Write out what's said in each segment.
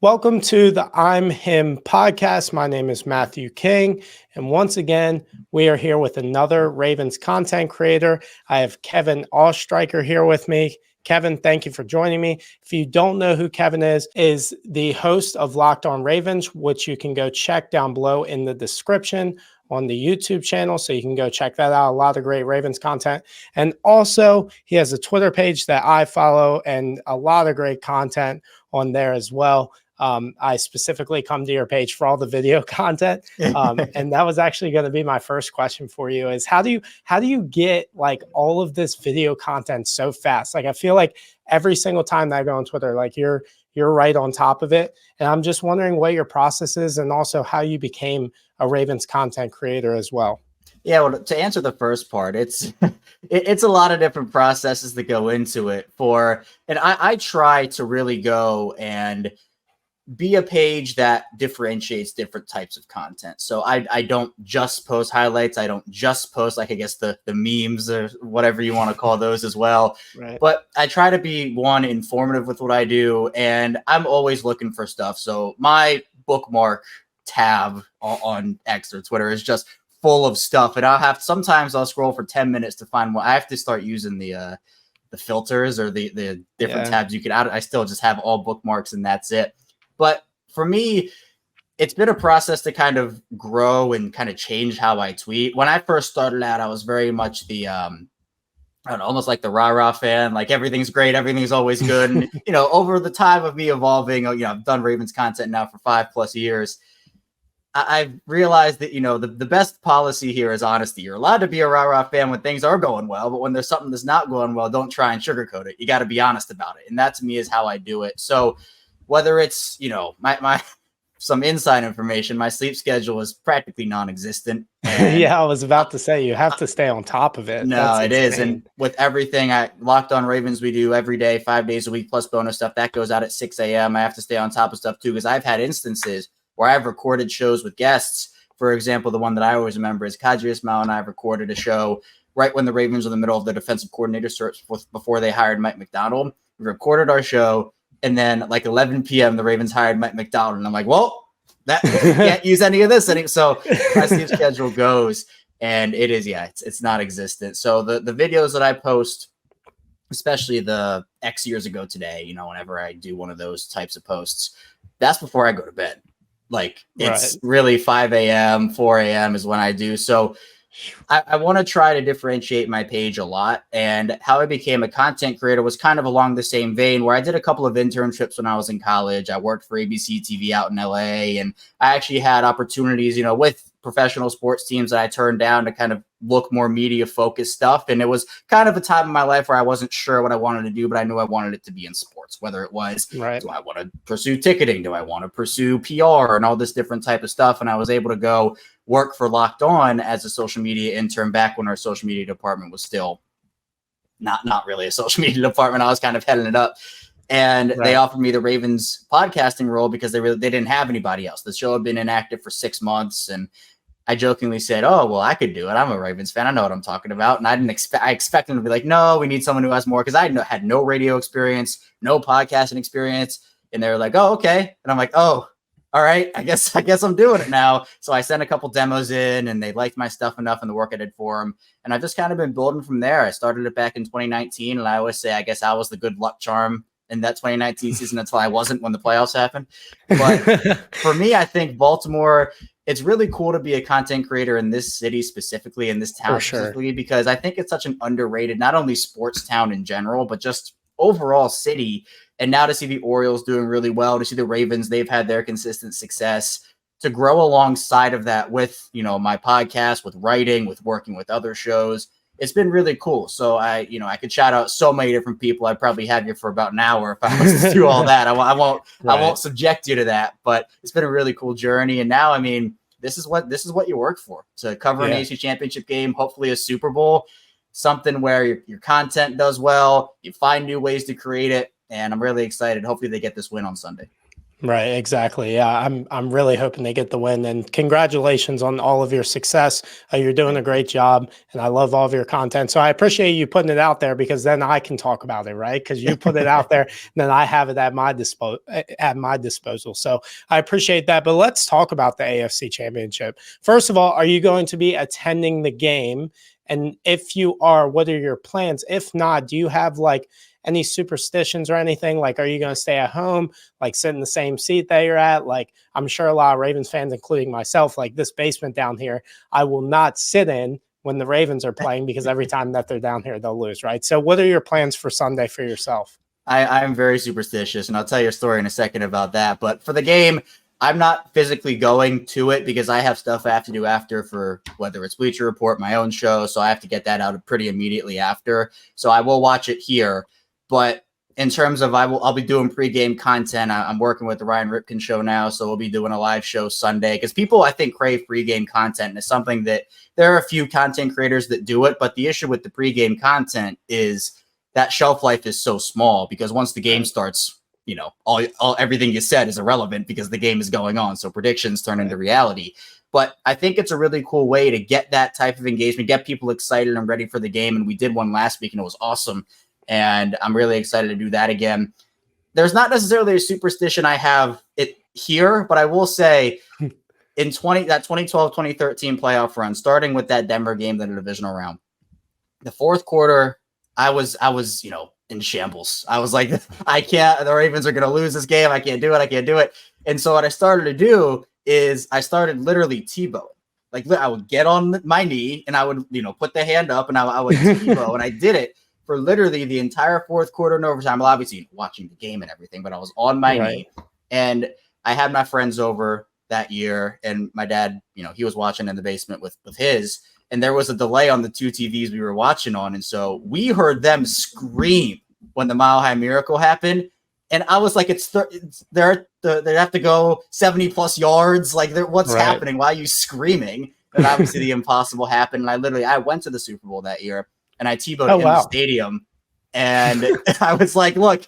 Welcome to the I'm Him podcast. My name is Matthew King. And once again, we are here with another Ravens content creator. I have Kevin Oestreicher here with me. Kevin, thank you for joining me. If you don't know who Kevin is the host of Locked On Ravens, which you can go check down below in the description on the YouTube channel. So you can go check that out. A lot of great Ravens content. And also, he has a Twitter page that I follow and a lot of great content on there as well. I specifically come to your page for all the video content. And that was actually going to be my first question for you is how do you get like all of this video content so fast? Like, I feel like every single time that I go on Twitter, like you're right on top of it. And I'm just wondering what your process is and also how you became a Ravens content creator as well. Yeah, well, to answer the first part, it's a lot of different processes that go into it and I try to really go and be a page that differentiates different types of content. So I don't just post highlights. I don't just post, like, I guess the memes or whatever you want to call those as well. Right. But I try to be informative with what I do. And I'm always looking for stuff. So my bookmark tab on X or Twitter is just full of stuff. And sometimes I'll scroll for 10 minutes to find one. I have to start using the filters or the different tabs you can add. I still just have all bookmarks and that's it. But for me, it's been a process to kind of grow and kind of change how I tweet. When I first started out, I was very much the, almost like the rah-rah fan. Like, everything's great. Everything's always good. And, over the time of me evolving, I've done Ravens content now for 5+ years. I've realized that, the best policy here is honesty. You're allowed to be a rah-rah fan when things are going well, but when there's something that's not going well, don't try and sugarcoat it. You got to be honest about it. And that, to me, is how I do it. So whether it's, my some inside information, my sleep schedule is practically non-existent. Yeah, I was about to say, you have to stay on top of it. No, it is. And with everything Locked On Ravens, we do every day, 5 days a week, plus bonus stuff that goes out at 6 a.m. I have to stay on top of stuff too, because I've had instances where I've recorded shows with guests. For example, the one that I always remember is Kadri Ismail and I recorded a show right when the Ravens were in the middle of the defensive coordinator search before they hired Mike Macdonald. We recorded our show. And then, like, 11 p.m., the Ravens hired Mike Macdonald. And I'm like, well, that can't use any of this. So my sleep schedule goes, and it is, it's not existent. So the videos that I post, especially the X years ago today, whenever I do one of those types of posts, that's before I go to bed. Like, it's really 5 a.m., 4 a.m. is when I do. So I want to try to differentiate my page a lot. And how I became a content creator was kind of along the same vein, where I did a couple of internships when I was in college. I worked for ABC TV out in LA, and I actually had opportunities, with professional sports teams that I turned down to kind of look more media focused stuff. And it was kind of a time in my life where I wasn't sure what I wanted to do, but I knew I wanted it to be in sports, whether it was, do I want to pursue ticketing? Do I want to pursue PR and all this different type of stuff? And I was able to go work for Locked On as a social media intern back when our social media department was still not really a social media department. I was kind of heading it up. And they offered me the Ravens podcasting role because they didn't have anybody else. The show had been inactive for 6 months, and I jokingly said, "Oh, well, I could do it. I'm a Ravens fan. I know what I'm talking about." And I expected them to be like, "No, we need someone who has more," because I had no radio experience, no podcasting experience. And they were like, "Oh, okay." And I'm like, "Oh, all right. I guess I'm doing it now." So I sent a couple demos in, and they liked my stuff enough and the work I did for them. And I've just kind of been building from there. I started it back in 2019, and I always say, I guess I was the good luck charm in that 2019 season until I wasn't when the playoffs happened. But for me, I think Baltimore, it's really cool to be a content creator in this city specifically, in this town specifically, because I think it's such an underrated, not only sports town in general, but just overall city. And now to see the Orioles doing really well, to see the Ravens, they've had their consistent success, to grow alongside of that with, my podcast, with writing, with working with other shows. It's been really cool. So I could shout out so many different people. I'd probably have you for about an hour if I was to do all that. I won't subject you to that, but it's been a really cool journey. And now, this is what you work for, to cover an AFC Championship game, hopefully a Super Bowl, something where your content does well, you find new ways to create it. And I'm really excited. Hopefully they get this win on Sunday. Right, exactly. Yeah, I'm really hoping they get the win, and congratulations on all of your success. You're doing a Thank you. great job, and I love all of your content. So I appreciate you putting it out there because then I can talk about it, right? Because you put it out there, and then I have it at my disposal. So I appreciate that. But let's talk about the AFC Championship. First of all, are you going to be attending the game? And if you are, what are your plans? If not, do you have like any superstitions or anything? Like, are you going to stay at home? Like sit in the same seat that you're at. Like I'm sure a lot of Ravens fans, including myself, like this basement down here, I will not sit in when the Ravens are playing because every time that they're down here, they'll lose, right? So what are your plans for Sunday for yourself? I'm very superstitious, and I'll tell you a story in a second about that. But for the game, I'm not physically going to it because I have stuff I have to do after for whether it's Bleacher Report, my own show. So I have to get that out pretty immediately after. So I will watch it here. But in terms of I'll be doing pregame content. I'm working with the Ryan Ripken show now, so we'll be doing a live show Sunday because people I think crave pregame content. And it's something that there are a few content creators that do it, but the issue with the pregame content is that shelf life is so small because once the game starts, all everything you said is irrelevant because the game is going on. So predictions turn into reality. But I think it's a really cool way to get that type of engagement, get people excited and ready for the game. And we did one last week and it was awesome. And I'm really excited to do that again. There's not necessarily a superstition I have it here, but I will say in 2012-2013 playoff run, starting with that Denver game, the divisional round, the fourth quarter, I was, in shambles. I was like, the Ravens are going to lose this game. I can't do it. And so what I started to do is I started literally Tebowing. Like I would get on my knee and I would, put the hand up and I would Tebow and I did it for literally the entire fourth quarter and overtime. Well, obviously watching the game and everything, but I was on my knee and I had my friends over that year and my dad, he was watching in the basement with his, and there was a delay on the two TVs we were watching on. And so we heard them scream when the Mile High Miracle happened. And I was like, they have to go 70 plus yards. Like what's happening? Why are you screaming? And obviously the impossible happened. And I went to the Super Bowl that year and I T-bowed in the stadium. And I was like, look,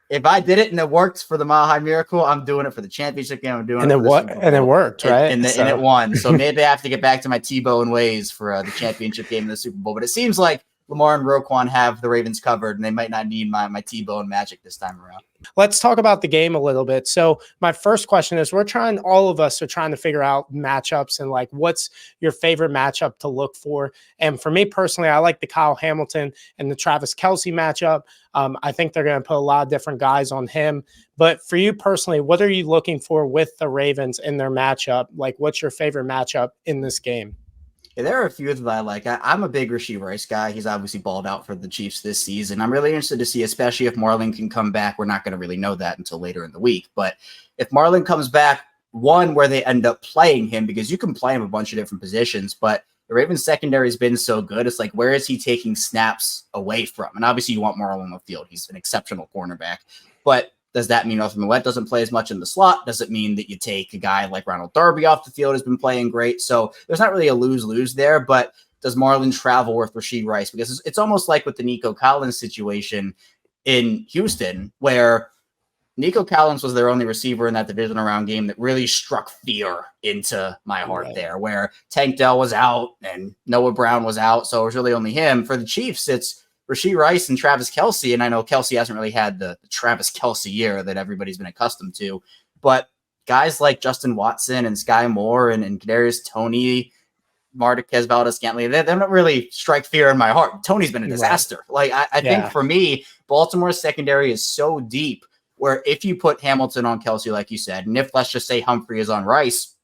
if I did it and it worked for the Mile High Miracle, I'm doing it for the championship game. I'm doing it for the Super Bowl. And it worked, right? And it won. So maybe I have to get back to my T-bone ways for the championship game in the Super Bowl. But it seems like Lamar and Roquan have the Ravens covered, and they might not need my T-bone magic this time around. Let's talk about the game a little bit. So my first question is all of us are trying to figure out matchups and like what's your favorite matchup to look for. And for me personally, I like the Kyle Hamilton and the Travis Kelce matchup. I think they're going to put a lot of different guys on him. But for you personally, what are you looking for with the Ravens in their matchup? Like what's your favorite matchup in this game? Yeah, there are a few that I like. I'm a big Rashee Rice guy. He's obviously balled out for the Chiefs this season. I'm really interested to see, especially if Marlon can come back. We're not going to really know that until later in the week. But if Marlon comes back, one, where they end up playing him, because you can play him a bunch of different positions, but the Ravens secondary has been so good. It's like, where is he taking snaps away from? And obviously you want Marlon on the field. He's an exceptional cornerback. But does that mean Arthur Millette doesn't play as much in the slot? Does it mean that you take a guy like Ronald Darby off the field, has been playing great? So there's not really a lose-lose there, but does Marlon travel with Rashee Rice? Because it's almost like with the Nico Collins situation in Houston, where Nico Collins was their only receiver in that divisional round game that really struck fear into my heart there, where Tank Dell was out and Noah Brown was out. So it was really only him. For the Chiefs, it's Rashee Rice and Travis Kelce, and I know Kelce hasn't really had the Travis Kelce year that everybody's been accustomed to, but guys like Justin Watson and Sky Moore and Kadarius Toney, Marquez Valdes-Scantling, they don't really strike fear in my heart. Tony's been a disaster. Like I think for me, Baltimore's secondary is so deep where if you put Hamilton on Kelce, like you said, and if let's just say Humphrey is on Rice,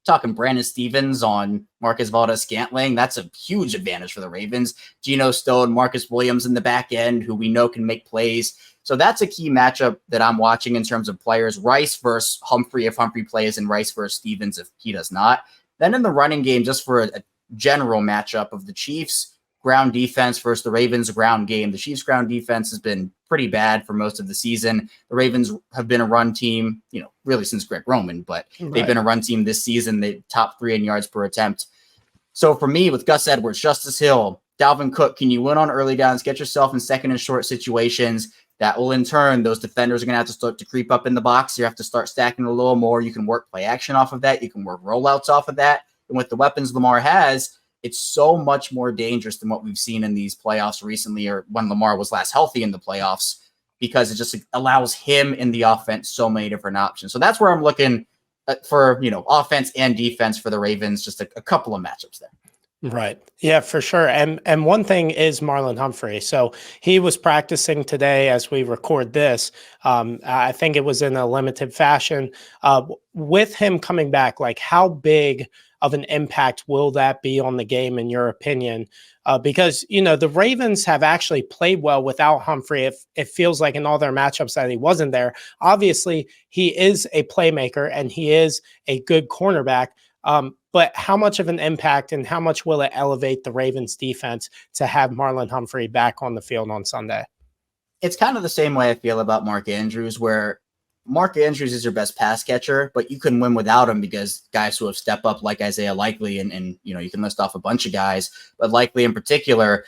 talking Brandon Stevens on Marquez Valdes-Scantling, that's a huge advantage for the Ravens. Geno Stone, Marcus Williams in the back end, who we know can make plays. So that's a key matchup that I'm watching in terms of players. Rice versus Humphrey if Humphrey plays, and Rice versus Stevens if he does not. Then in the running game, just for a general matchup of the Chiefs ground defense versus the Ravens ground game. The Chiefs ground defense has been pretty bad for most of the season. The Ravens have been a run team, really since Greg Roman, but they've been a run team this season. They top 3 in yards per attempt. So for me, with Gus Edwards, Justice Hill, Dalvin Cook, can you win on early downs, get yourself in second and short situations, That will in turn, those defenders are going to have to start to creep up in the box. You have to start stacking a little more. You can work play action off of that. You can work rollouts off of that. And with the weapons Lamar has, it's so much more dangerous than what we've seen in these playoffs recently, or when Lamar was last healthy in the playoffs, because it just allows him in the offense so many different options. So that's where I'm looking for, offense and defense for the Ravens, just a couple of matchups there. Right. Yeah, for sure. And one thing is Marlon Humphrey. So he was practicing today as we record this. I think it was in a limited fashion. With him coming back, like how big of an impact will that be on the game, in your opinion? Because, the Ravens have actually played well without Humphrey. It feels like in all their matchups that he wasn't there. Obviously, he is a playmaker and he is a good cornerback. But how much of an impact and how much will it elevate the Ravens defense to have Marlon Humphrey back on the field on Sunday? It's kind of the same way I feel about Mark Andrews, where Mark Andrews is your best pass catcher, but you can win without him because guys who have stepped up like Isaiah Likely and you can list off a bunch of guys, but Likely in particular,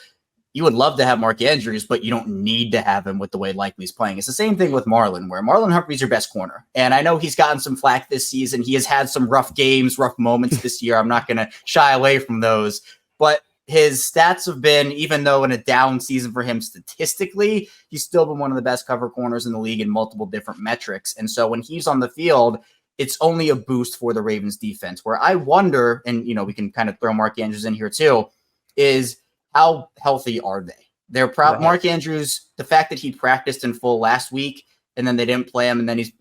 you would love to have Mark Andrews, but you don't need to have him with the way Likely's playing. It's the same thing with Marlon, where Marlon Humphrey's your best corner. And I know he's gotten some flack this season. He has had some rough games, rough moments this year. I'm not going to shy away from those. But his stats have been, even though in a down season for him statistically, he's still been one of the best cover corners in the league in multiple different metrics. And so when he's on the field, it's only a boost for the Ravens defense. Where I wonder, and we can kind of throw Mark Andrews in here too, is how healthy are they? Right. Mark Andrews, the fact that he practiced in full last week and then they didn't play him, and then he's,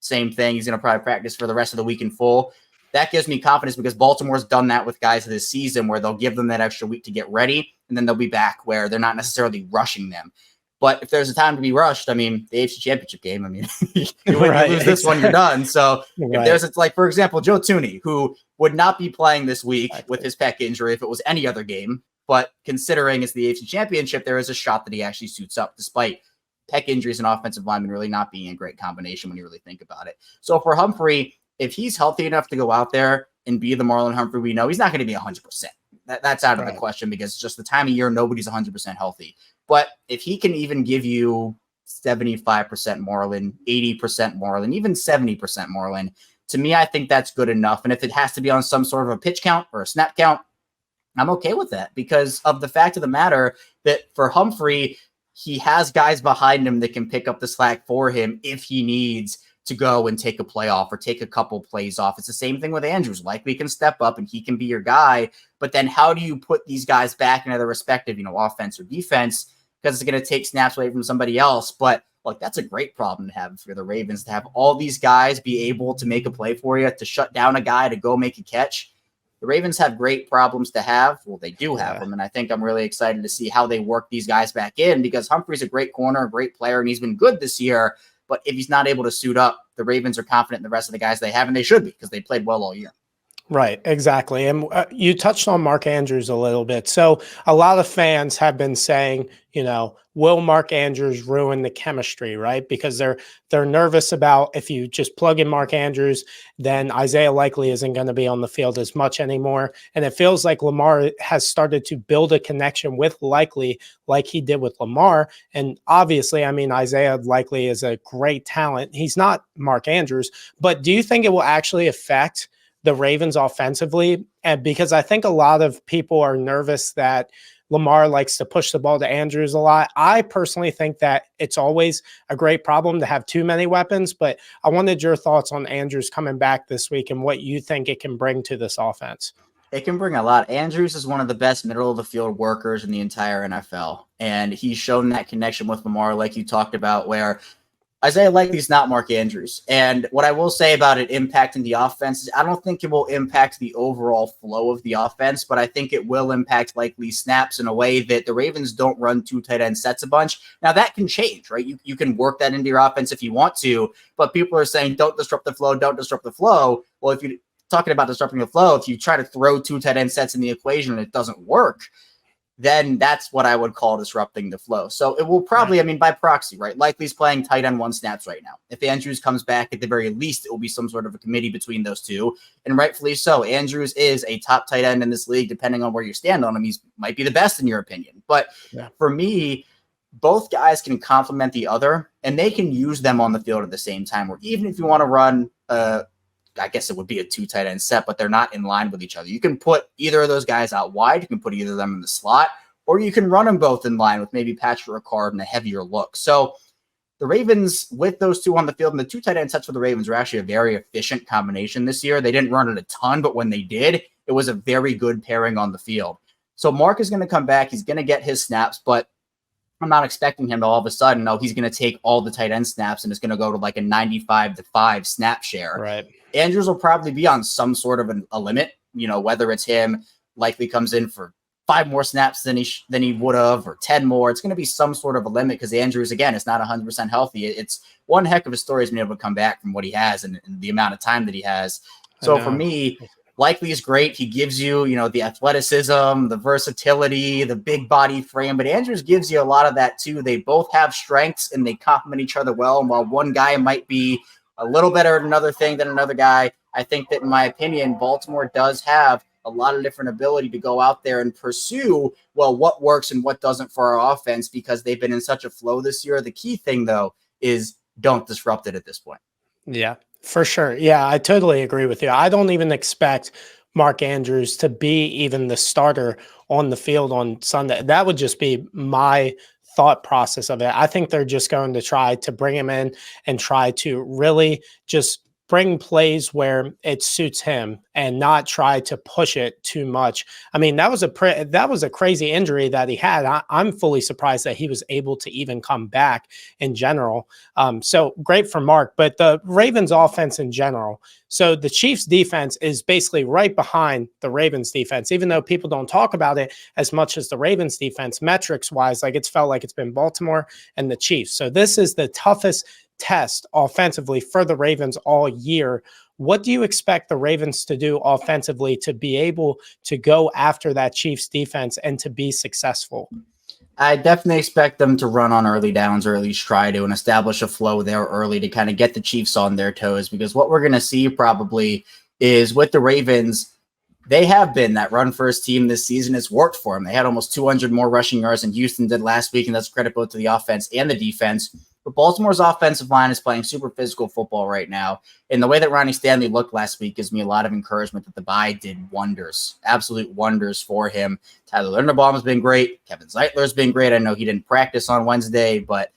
same thing. He's going to probably practice for the rest of the week in full. That gives me confidence because Baltimore's done that with guys this season, where they'll give them that extra week to get ready, and then they'll be back where they're not necessarily rushing them. But if there's a time to be rushed, the AFC Championship game, you lose this one, you're done. So if there's, like, for example, Joe Thuney, who would not be playing this week with his pec injury if it was any other game. But considering it's the AFC Championship, there is a shot that he actually suits up, despite pec injuries and offensive linemen really not being a great combination when you really think about it. So for Humphrey, if he's healthy enough to go out there and be the Marlon Humphrey we know, he's not going to be 100%. That's out of the question, because just the time of year, nobody's 100% healthy. But if he can even give you 75% Marlon, 80% Marlon, even 70% Marlon, to me, I think that's good enough. And if it has to be on some sort of a pitch count or a snap count, I'm okay with that, because of the fact of the matter that for Humphrey, he has guys behind him that can pick up the slack for him if he needs to go and take a play off or take a couple plays off. It's the same thing with Andrews. Likely can step up and he can be your guy, but then how do you put these guys back into their respective, offense or defense? Because it's going to take snaps away from somebody else. But look, that's a great problem to have for the Ravens, to have all these guys be able to make a play for you, to shut down a guy, to go make a catch. The Ravens have great problems to have. Well, they do have them, and I think I'm really excited to see how they work these guys back in, because Humphrey's a great corner, a great player, and he's been good this year. But if he's not able to suit up, the Ravens are confident in the rest of the guys they have, and they should be, because they played well all year. Right, exactly. And you touched on Mark Andrews a little bit. So a lot of fans have been saying, will Mark Andrews ruin the chemistry, right? Because they're nervous about, if you just plug in Mark Andrews, then Isaiah Likely isn't going to be on the field as much anymore. And it feels like Lamar has started to build a connection with Likely like he did with Lamar. And obviously, Isaiah Likely is a great talent. He's not Mark Andrews, but do you think it will actually affect the Ravens offensively? And because I think a lot of people are nervous that Lamar likes to push the ball to Andrews a lot. I personally think that it's always a great problem to have too many weapons, but I wanted your thoughts on Andrews coming back this week and what you think it can bring to this offense. It can bring a lot. Andrews is one of the best middle of the field workers in the entire NFL. And he's shown that connection with Lamar, like you talked about, where Isaiah Likely's not Mark Andrews. And what I will say about it impacting the offense is I don't think it will impact the overall flow of the offense, but I think it will impact Likely's snaps in a way that the Ravens don't run two tight end sets a bunch. Now, that can change, right? You can work that into your offense if you want to, but people are saying don't disrupt the flow, don't disrupt the flow. Well, if you're talking about disrupting the flow, if you try to throw two tight end sets in the equation and it doesn't work, then that's what I would call disrupting the flow. So it will probably, by proxy, right? Likely's playing tight end one snaps right now. If Andrews comes back, at the very least, it will be some sort of a committee between those two. And rightfully so. Andrews is a top tight end in this league, depending on where you stand on him. He might be the best in your opinion. But for me, both guys can complement the other, and they can use them on the field at the same time. Or even if you want to run, I guess it would be a 2 tight end set, but they're not in line with each other. You can put either of those guys out wide. You can put either of them in the slot, or you can run them both in line with maybe Patrick Ricard and a heavier look. So the Ravens, with those two on the field, and the 2 tight end sets for the Ravens were actually a very efficient combination this year. They didn't run it a ton, but when they did, it was a very good pairing on the field. So Mark is going to come back. He's going to get his snaps, but I'm not expecting him to all of a sudden, no, he's going to take all the tight end snaps and it's going to go to like a 95-5 snap share. Right. Andrews will probably be on some sort of a limit, whether it's him likely comes in for 5 more snaps than he would have, or 10 more. It's going to be some sort of a limit because Andrews, again, is not 100% healthy. It's one heck of a story he's been able to come back from what he has and the amount of time that he has. So for me, likely is great. He gives you, the athleticism, the versatility, the big body frame, but Andrews gives you a lot of that too. They both have strengths and they complement each other well. And while one guy might be a little better at another thing than another guy, I think that, in my opinion, Baltimore does have a lot of different ability to go out there and pursue, what works and what doesn't for our offense, because they've been in such a flow this year. The key thing, though, is don't disrupt it at this point. Yeah, for sure. Yeah, I totally agree with you. I don't even expect Mark Andrews to be even the starter on the field on Sunday. That would just be my thought process of it. I think they're just going to try to bring him in and try to really just bring plays where it suits him and not try to push it too much. I mean, that was a crazy injury that he had. I'm fully surprised that he was able to even come back in general. So great for Mark, but the Ravens offense in general. So the Chiefs defense is basically right behind the Ravens defense, even though people don't talk about it as much as the Ravens defense metrics wise. Like, it's felt like it's been Baltimore and the Chiefs. So this is the toughest test offensively for the Ravens all year. What do you expect the Ravens to do offensively to be able to go after that Chiefs defense and to be successful? I definitely expect them to run on early downs, or at least try to, and establish a flow there early to kind of get the Chiefs on their toes, because what we're going to see probably is with the Ravens, they have been that run-first team this season. It's worked for them. They had almost 200 more rushing yards than Houston did last week, and that's credit both to the offense and the defense. But Baltimore's offensive line is playing super physical football right now. And the way that Ronnie Stanley looked last week gives me a lot of encouragement that the bye did wonders, absolute wonders for him. Tyler Linderbaum has been great. Kevin Zeitler has been great. I know he didn't practice on Wednesday, but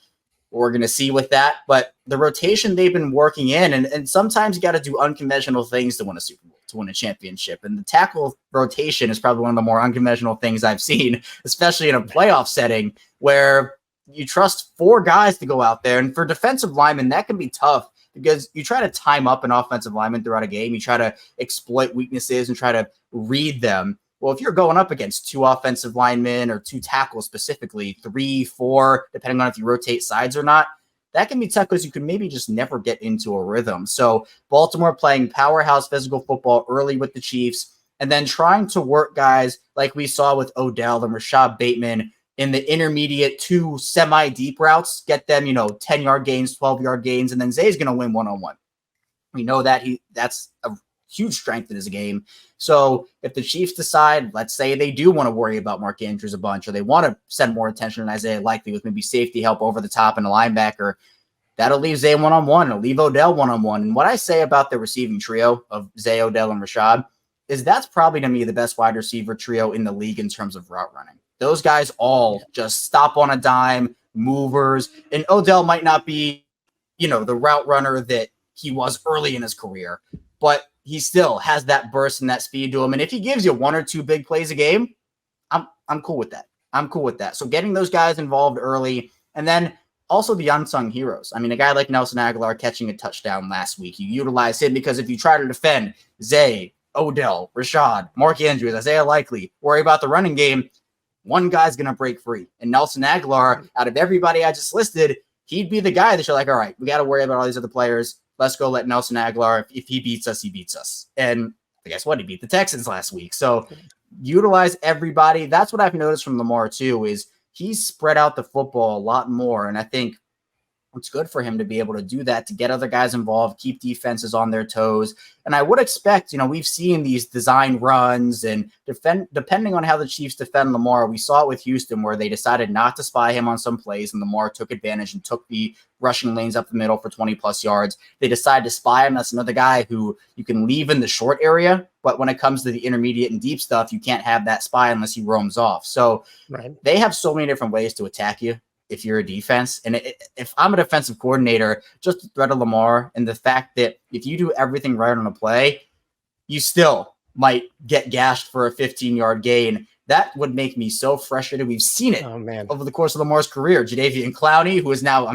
we're going to see with that. But the rotation they've been working in, and sometimes you got to do unconventional things to win a Super Bowl, to win a championship. And the tackle rotation is probably one of the more unconventional things I've seen, especially in a playoff setting where you trust 4 guys to go out there. And for defensive linemen, that can be tough because you try to time up an offensive lineman throughout a game. You try to exploit weaknesses and try to read them. Well, if you're going up against 2 offensive linemen or 2 tackles specifically, 3, 4, depending on if you rotate sides or not, that can be tough because you can maybe just never get into a rhythm. So Baltimore playing powerhouse physical football early with the Chiefs, and then trying to work guys like we saw with Odell and Rashad Bateman in the intermediate 2 semi-deep routes, get them, 10-yard gains, 12-yard gains, and then Zay's going to win one-on-one. We know that that's a huge strength in his game. So if the Chiefs decide, let's say they do want to worry about Mark Andrews a bunch, or they want to send more attention on Isaiah Likely with maybe safety help over the top and a linebacker, that'll leave Zay one-on-one. It'll leave Odell one-on-one. And what I say about the receiving trio of Zay, Odell, and Rashad is that's probably, to me, the best wide receiver trio in the league in terms of route running. Those guys all just stop on a dime, movers. And Odell might not be, the route runner that he was early in his career, but he still has that burst and that speed to him. And if he gives you 1 or 2 big plays a game, I'm cool with that. I'm cool with that. So getting those guys involved early, and then also the unsung heroes. I mean, a guy like Nelson Aguilar catching a touchdown last week, you utilize him because if you try to defend Zay, Odell, Rashad, Mark Andrews, Isaiah Likely, worry about the running game, one guy's going to break free. And Nelson Aguilar, out of everybody I just listed, he'd be the guy that you're like, all right, we got to worry about all these other players. Let's go let Nelson Aguilar, if he beats us, he beats us. And guess what? He beat the Texans last week. So utilize everybody. That's what I've noticed from Lamar too, is he's spread out the football a lot more. And I think it's good for him to be able to do that, to get other guys involved, keep defenses on their toes. And I would expect, we've seen these design runs and depending on how the Chiefs defend Lamar. We saw it with Houston where they decided not to spy him on some plays and Lamar took advantage and took the rushing lanes up the middle for 20 plus yards. They decided to spy him. That's another guy who you can leave in the short area, but when it comes to the intermediate and deep stuff, you can't have that spy unless he roams off. So They have so many different ways to attack you if you're a defense. And if I'm a defensive coordinator, just the threat of Lamar and the fact that if you do everything right on a play, you still might get gashed for a 15-yard gain. That would make me so frustrated. We've seen it over the course of Lamar's career. Jadeveon Clowney, who is now,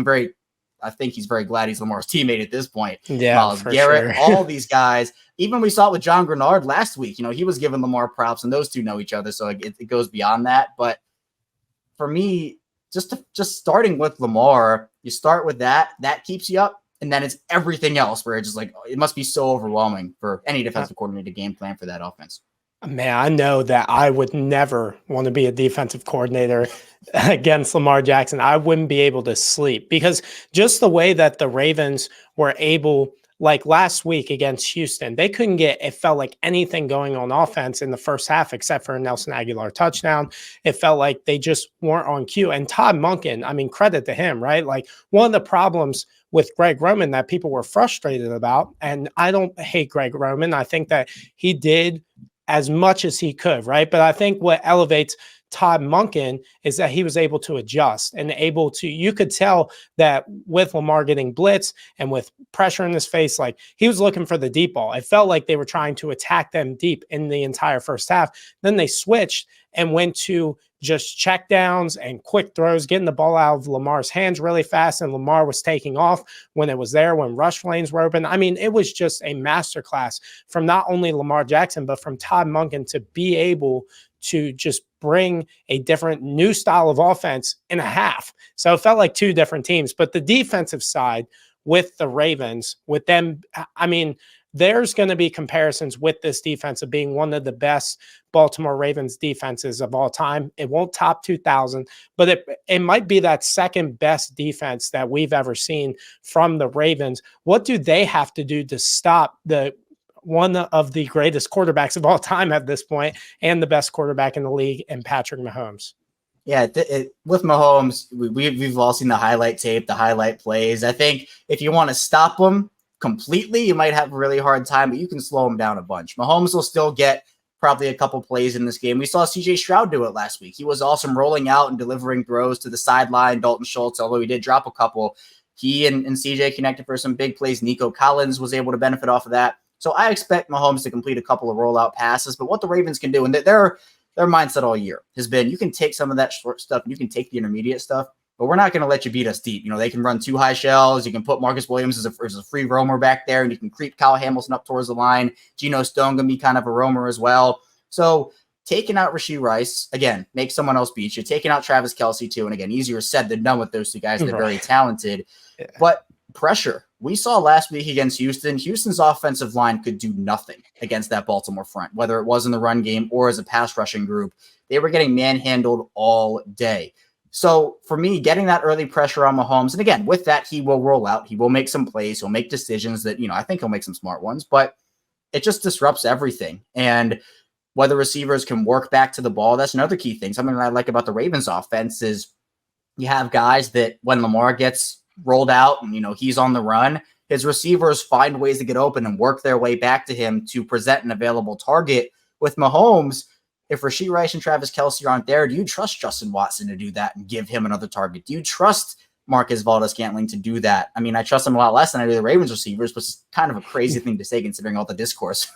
I think he's very glad he's Lamar's teammate at this point. Yeah, Myles Garrett, all these guys. Even we saw it with John Grenard last week. He was giving Lamar props, and those two know each other, so it goes beyond that. But for me, just starting with Lamar, you start with that keeps you up, and then it's everything else where it's just like, it must be so overwhelming for any defensive coordinator to game plan for that offense. Man, I know that I would never want to be a defensive coordinator against Lamar Jackson. I wouldn't be able to sleep because just the way that the Ravens were able, like last week against Houston, they couldn't get, it felt like anything going on offense in the first half except for a Nelson Aguilar touchdown. It felt like they just weren't on cue. And Todd Monken, credit to him, right? Like one of the problems with Greg Roman that people were frustrated about, and I don't hate Greg Roman. I think that he did as much as he could, right? But I think what elevates Todd Monken is that he was able to adjust and able to, you could tell that with Lamar getting blitz and with pressure in his face, like he was looking for the deep ball. It felt like they were trying to attack them deep in the entire first half. Then they switched and went to just check downs and quick throws, getting the ball out of Lamar's hands really fast. And Lamar was taking off when it was there, when rush lanes were open. It was just a masterclass from not only Lamar Jackson, but from Todd Monken to be able to just bring a different new style of offense in a half. So it felt like two different teams. But the defensive side with the Ravens, with them, there's going to be comparisons with this defense of being one of the best Baltimore Ravens defenses of all time. It won't top 2,000, but it might be that second best defense that we've ever seen from the Ravens. What do they have to do to stop one of the greatest quarterbacks of all time at this point and the best quarterback in the league in Patrick Mahomes? Yeah, with Mahomes, we've all seen the highlight tape, the highlight plays. I think if you want to stop him completely, you might have a really hard time, but you can slow him down a bunch. Mahomes will still get probably a couple plays in this game. We saw CJ Stroud do it last week. He was awesome rolling out and delivering throws to the sideline. Dalton Schultz, although he did drop a couple, he and CJ connected for some big plays. Nico Collins was able to benefit off of that. So I expect Mahomes to complete a couple of rollout passes, but what the Ravens can do, and their mindset all year has been, you can take some of that short stuff, and you can take the intermediate stuff, but we're not going to let you beat us deep. They can run two high shells. You can put Marcus Williams as a free roamer back there, and you can creep Kyle Hamilton up towards the line. Geno Stone going to be kind of a roamer as well. So taking out Rashee Rice, again, make someone else beat you. Taking out Travis Kelce too, and again, easier said than done with those two guys. They're very talented. Yeah. But pressure. We saw last week against Houston. Houston's offensive line could do nothing against that Baltimore front, whether it was in the run game or as a pass rushing group. They were getting manhandled all day. So for me, getting that early pressure on Mahomes, and again, with that, he will roll out. He will make some plays. He'll make decisions that, I think he'll make some smart ones, but it just disrupts everything. And whether receivers can work back to the ball, that's another key thing. Something that I like about the Ravens offense is you have guys that when Lamar gets rolled out and, he's on the run, his receivers find ways to get open and work their way back to him to present an available target. With Mahomes, if Rashee Rice and Travis Kelce aren't there, do you trust Justin Watson to do that and give him another target? Do you trust Marcus Valdes-Scantling to do that? I trust him a lot less than I do the Ravens receivers, but it's kind of a crazy thing to say considering all the discourse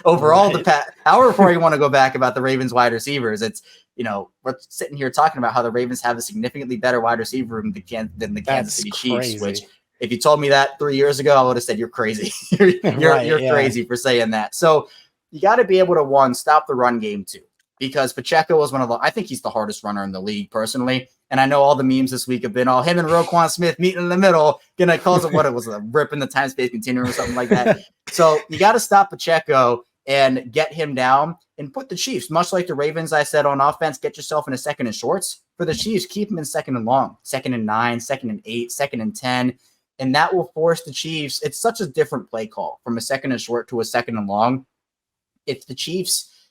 overall. Right. The hour before you want to go back about the Ravens wide receivers, it's, we're sitting here talking about how the Ravens have a significantly better wide receiver room than the Kansas City Chiefs, which if you told me that 3 years ago, I would have said you're crazy. you're crazy for saying that. So you got to be able to, one, stop the run game too, because Pacheco is I think he's the hardest runner in the league personally. And I know all the memes this week have been all him and Roquan Smith meeting in the middle, gonna cause it what it was, a rip in the time-space continuum or something like that. So you got to stop Pacheco and get him down and put the Chiefs, much like the Ravens, I said on offense, get yourself in a second and shorts. For the Chiefs, keep them in 2nd and long, 2nd and 9, 2nd and 8, 2nd and 10. And that will force the Chiefs. It's such a different play call from a 2nd and short to a 2nd and long. If the Chiefs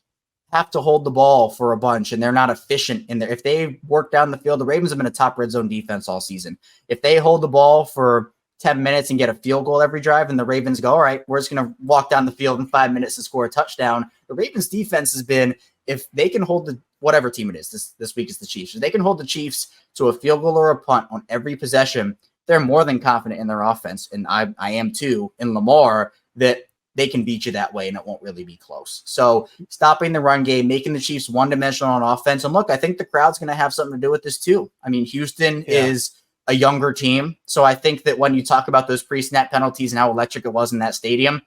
have to hold the ball for a bunch and they're not efficient in there, if they work down the field, the Ravens have been a top red zone defense all season. If they hold the ball for 10 minutes and get a field goal every drive, and the Ravens go, all right, we're just going to walk down the field in 5 minutes to score a touchdown. The Ravens defense has been, if they can hold the whatever team it is, this week is the Chiefs, if they can hold the Chiefs to a field goal or a punt on every possession, they're more than confident in their offense. And I am too in Lamar, that they can beat you that way and it won't really be close. So stopping the run game, making the Chiefs one-dimensional on offense. And look, I think the crowd's going to have something to do with this too. I mean, Houston is a younger team. So I think that when you talk about those pre-snap penalties and how electric it was in that stadium,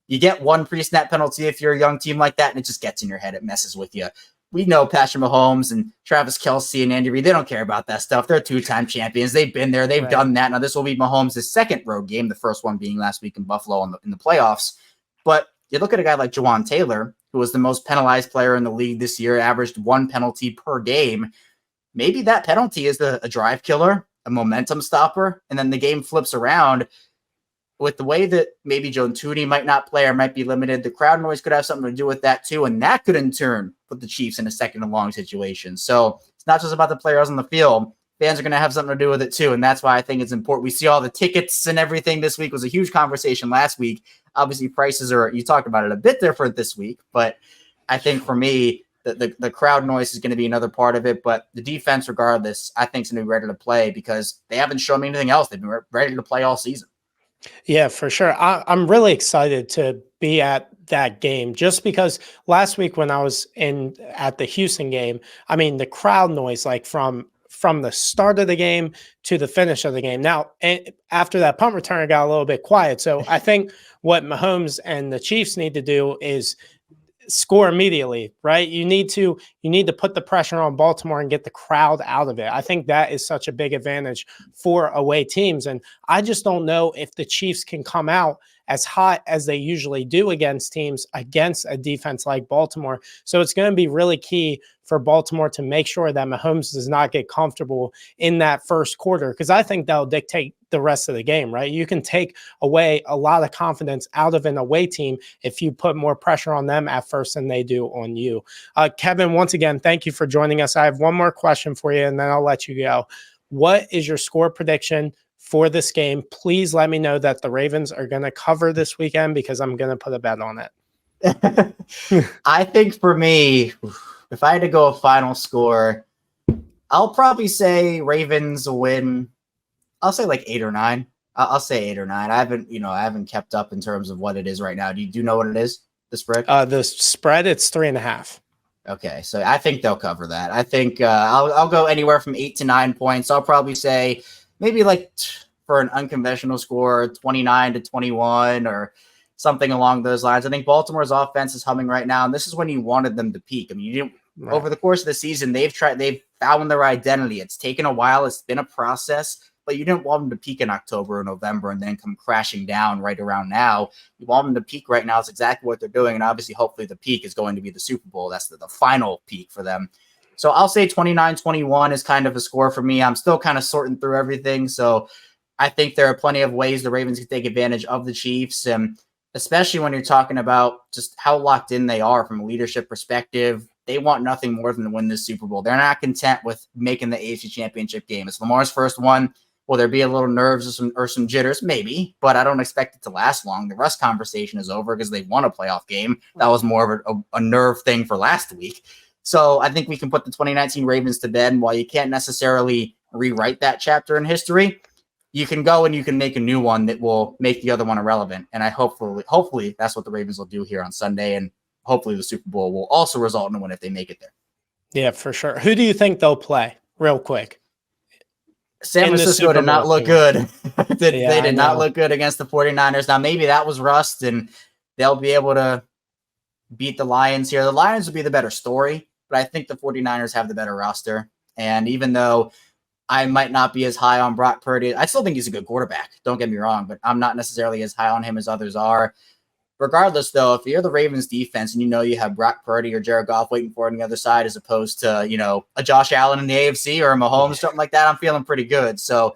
you get one pre-snap penalty if you're a young team like that, and it just gets in your head. It messes with you. We know Patrick Mahomes and Travis Kelce and Andy Reid, they don't care about that stuff. They're two-time champions. They've been there. They've done that. Now, this will be Mahomes' 2nd road game, the first one being last week in Buffalo in the playoffs. But you look at a guy like Jawan Taylor, who was the most penalized player in the league this year, averaged 1 penalty per game. Maybe that penalty is a drive killer, a momentum stopper, and then the game flips around. With the way that maybe Joe Tooney might not play or might be limited, the crowd noise could have something to do with that too, and that could in turn put the Chiefs in a 2nd and long situation. So it's not just about the players on the field. Fans are going to have something to do with it too, and that's why I think it's important. We see all the tickets and everything this week. It was a huge conversation last week. Obviously, prices are, you talked about it, a bit different this week, but I think for me, the crowd noise is going to be another part of it, but the defense, regardless, I think is going to be ready to play because they haven't shown me anything else. They've been ready to play all season. Yeah, for sure. I'm really excited to be at that game just because last week when I was at the Houston game, I mean, the crowd noise, like from the start of the game to the finish of the game. Now, after that punt return, it got a little bit quiet. So I think what Mahomes and the Chiefs need to do is score immediately, right? You need to put the pressure on Baltimore and get the crowd out of it. I think that is such a big advantage for away teams. And I just don't know if the Chiefs can come out as hot as they usually do against teams against a defense like Baltimore. So it's going to be really key for Baltimore to make sure that Mahomes does not get comfortable in that first quarter, because I think that'll dictate the rest of the game, right? You can take away a lot of confidence out of an away team if you put more pressure on them at first than they do on you. Kevin, once again, thank you for joining us. I have one more question for you, and then I'll let you go. What is your score prediction for this game? Please let me know that the Ravens are going to cover this weekend because I'm going to put a bet on it. I think for me, if I had to go a final score, I'll probably say Ravens will win. I'll say like 8 or 9. I'll say 8 or 9. I haven't kept up in terms of what it is right now. Do you know what it is? The spread? The spread, it's 3.5. Okay, so I think they'll cover that. I think I'll go anywhere from 8 to 9 points. I'll probably say maybe like for an unconventional score, 29-21 or something along those lines. I think Baltimore's offense is humming right now, and this is when you wanted them to peak. I mean, you didn't over the course of the season, they've found their identity. It's taken a while. It's been a process, but you didn't want them to peak in October or November and then come crashing down right around now. You want them to peak right now. It's exactly what they're doing, and obviously, hopefully, the peak is going to be the Super Bowl. That's the final peak for them. So I'll say 29-21 is kind of a score for me. I'm still kind of sorting through everything, so I think there are plenty of ways the Ravens can take advantage of the Chiefs, and especially when you're talking about just how locked in they are from a leadership perspective. They want nothing more than to win this Super Bowl. They're not content with making the AFC Championship game. It's Lamar's first one. Will there be a little nerves or some jitters? Maybe, but I don't expect it to last long. The rest conversation is over because they won a playoff game. That was more of a nerve thing for last week. So I think we can put the 2019 Ravens to bed. And while you can't necessarily rewrite that chapter in history, you can go and you can make a new one that will make the other one irrelevant. And I hopefully that's what the Ravens will do here on Sunday. And hopefully the Super Bowl will also result in a win if they make it there. Yeah, for sure. Who do you think they'll play real quick? San Francisco did not look good. They did not look good against the 49ers. Now, maybe that was rust and they'll be able to beat the Lions here. The Lions would be the better story, but I think the 49ers have the better roster. And even though I might not be as high on Brock Purdy, I still think he's a good quarterback. Don't get me wrong, but I'm not necessarily as high on him as others are. regardless, though, if you're the Ravens defense and you know you have Brock Purdy or Jared Goff waiting for it on the other side, as opposed to, you know, a Josh Allen in the AFC or a Mahomes, something like that, I'm feeling pretty good. So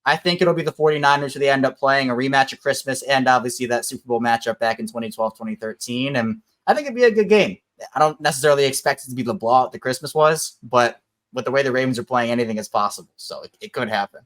I think it'll be the 49ers who they end up playing, a rematch of Christmas, and obviously that Super Bowl matchup back in 2012, 2013. And I think it'd be a good game. I don't necessarily expect it to be the blowout the Christmas was, but with the way the Ravens are playing, anything is possible. So it could happen.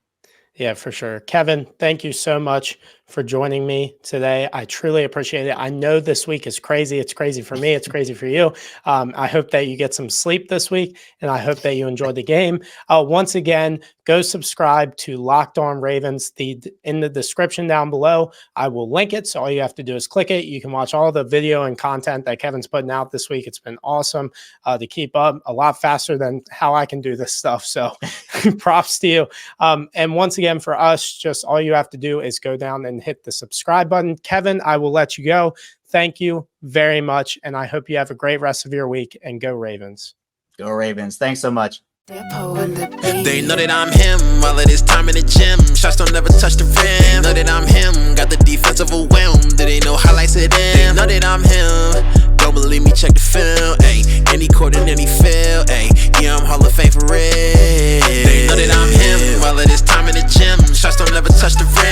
Yeah, for sure. Kevin, thank you so much for joining me today. I truly appreciate it. I know this week is crazy. It's crazy for me. It's crazy for you. I hope that you get some sleep this week, and I hope that you enjoyed the game. Once again, go subscribe to Locked On Ravens. In the description down below, I will link it. So all you have to do is click it. You can watch all the video and content that Kevin's putting out this week. It's been awesome to keep up, a lot faster than how I can do this stuff. So props to you. And once again, for us, just all you have to do is go down and hit the subscribe button. Kevin, I will let you go. Thank you very much. And I hope you have a great rest of your week, and go Ravens. Go Ravens. Thanks so much. They know that I'm him, all of this time in the gym. Shots don't never touch the rim. They know that I'm him, got the defense overwhelmed. They know highlights of them. They know that I'm him. Don't believe me, check the film. Ayy, any court in any field. Ayy, yeah, I'm Hall of Fame for real. They know that I'm him, all of this time in the gym. Shots don't never touch the rim.